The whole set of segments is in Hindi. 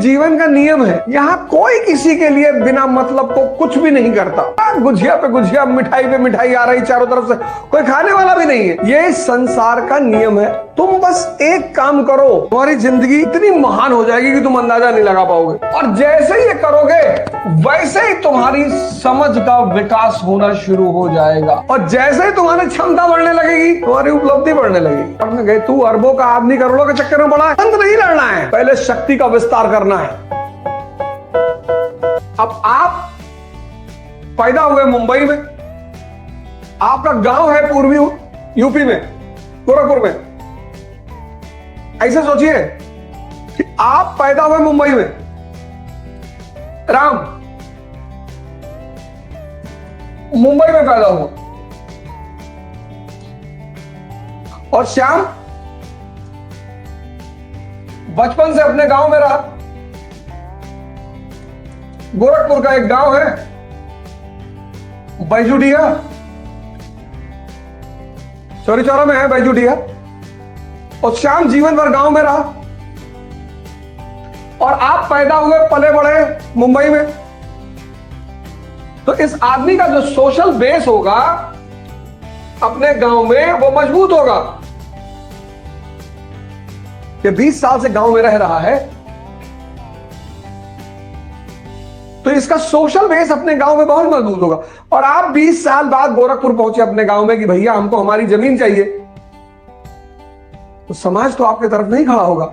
जीवन का नियम है। यहाँ कोई किसी के लिए बिना मतलब को कुछ भी नहीं करता। गुझिया पे गुझिया, मिठाई पे मिठाई आ रही चारों तरफ से, कोई खाने वाला भी नहीं है। ये संसार का नियम है। तुम बस एक काम करो, तुम्हारी जिंदगी इतनी महान हो जाएगी कि तुम अंदाजा नहीं लगा पाओगे। और जैसे ही ये करोगे वैसे ही तुम्हारी समझ का विकास होना शुरू हो जाएगा। और जैसे ही तुम्हारी क्षमता बढ़ने लगेगी, तुम्हारी उपलब्धि बढ़ने लगेगी। पढ़ने गए तू अरबों का आदमी करोड़ों के चक्कर में पड़ा है। अंत नहीं लड़ना है, पहले शक्ति का विस्तार करना है। अब आप पैदा हुए मुंबई में, आपका गांव है पूर्वी यूपी में, गोरखपुर में। ऐसे सोचिए कि आप पैदा हुए मुंबई में, राम मुंबई में पैदा हुआ, और श्याम बचपन से अपने गांव में रहा। गोरखपुर का एक गांव है बैजूडिया, चौरी चौरा में है बैजूडिया, और श्याम जीवन भर गांव में रहा। और आप पैदा हुए पले बड़े मुंबई में। तो इस आदमी का जो सोशल बेस होगा अपने गांव में, वो मजबूत होगा। ये 20 साल से गांव में रह रहा है, तो इसका सोशल बेस अपने गांव में बहुत मजबूत होगा। और आप 20 साल बाद गोरखपुर पहुंचे अपने गांव में कि भैया हमको हमारी जमीन चाहिए, तो समाज तो आपके तरफ नहीं खड़ा होगा।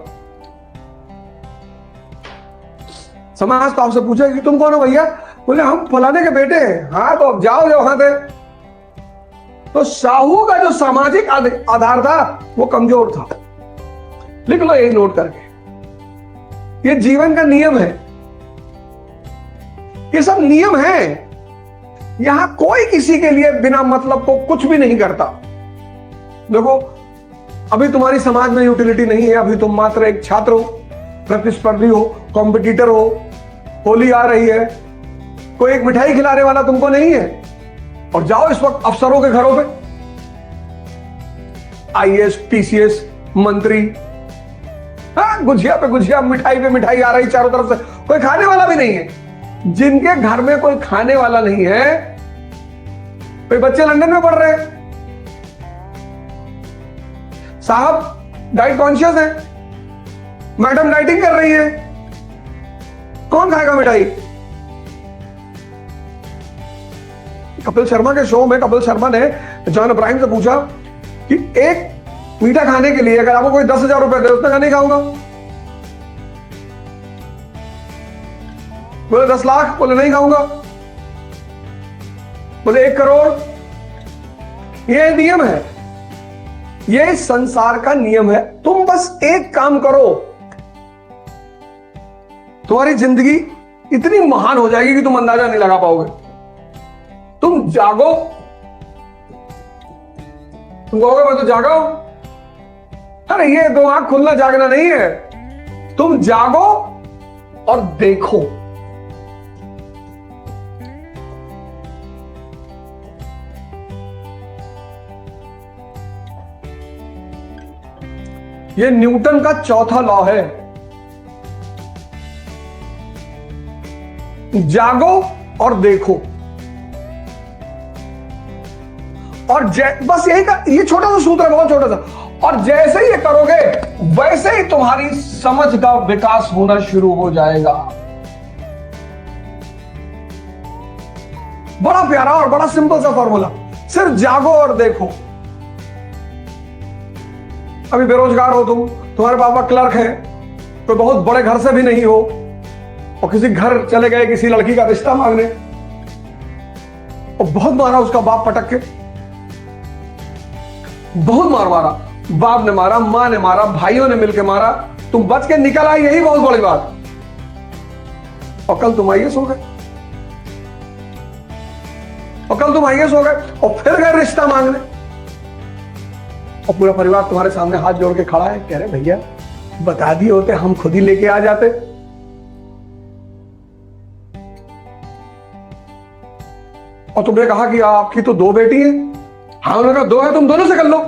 समाज तो आपसे पूछेगा कि तुम कौन हो भैया? बोले हम फलाने के बेटे हैं। हाँ तो अब जाओ जो वहां थे। तो साहू का जो सामाजिक आधार था वो कमजोर था। लिख लो यही नोट करके, ये जीवन का नियम है। ये सब नियम है। यहां कोई किसी के लिए बिना मतलब को कुछ भी नहीं करता। देखो अभी तुम्हारी समाज में यूटिलिटी नहीं है। अभी तुम मात्र एक छात्र हो, प्रतिस्पर्धी हो, कॉम्पिटिटर हो। होली आ रही है, कोई एक मिठाई खिलाने वाला तुमको नहीं है। और जाओ इस वक्त अफसरों के घरों पे, आईएएस, पीसीएस, मंत्री, गुझिया पे गुझिया, मिठाई पे मिठाई आ रही चारों तरफ से, कोई खाने वाला भी नहीं है। जिनके घर में कोई खाने वाला नहीं है, कोई बच्चे लंदन में पढ़ रहे हैं, साहब डाइट कॉन्शियस है, मैडम डाइटिंग कर रही है, कौन खाएगा मिठाई? कपिल शर्मा के शो में कपिल शर्मा ने जॉन अब्राहम से पूछा कि एक मीठा खाने के लिए अगर आपको कोई 10,000 रुपए दे, उसने कहा नहीं खाऊंगा। बोले 10 लाख, बोले नहीं खाऊंगा। बोले 1 करोड़। ये नियम है, ये संसार का नियम है। तुम बस एक काम करो, तुम्हारी जिंदगी इतनी महान हो जाएगी कि तुम अंदाजा नहीं लगा पाओगे। तुम जागो, तुम कहोगे मैं तो जागा हूं। अरे ये दो आंख खुलना जागना नहीं है। तुम जागो और देखो। ये न्यूटन का चौथा लॉ है। जागो और देखो। और बस ये छोटा सा सूत्र है, बहुत छोटा सा। और जैसे ही ये करोगे वैसे ही तुम्हारी समझ का विकास होना शुरू हो जाएगा। बड़ा प्यारा और बड़ा सिंपल सा फॉर्मूला, सिर्फ जागो और देखो। अभी बेरोजगार हो तुम, तुम्हारे पापा क्लर्क हैं, कोई बहुत बड़े घर से भी नहीं हो, और किसी घर चले गए किसी लड़की का रिश्ता मांगने, और बहुत मारा उसका बाप पटक के, बहुत मार मारा, बाप ने मारा, मां ने मारा, भाइयों ने मिलकर मारा, तुम बच के निकल आए, यही बहुत बड़ी बात। और कल तुम आईएएस हो गए, और कल तुम आईएएस हो गए, और फिर गए रिश्ता मांगने, और पूरा परिवार तुम्हारे सामने हाथ जोड़ के खड़ा है, कह रहे भैया बता दिए होते हम खुद ही लेके आ जाते। और तुमने कहा कि आपकी तो 2 बेटी हैं। हाँ, उन्होंने कहा 2 है, तुम दोनों से कर लो।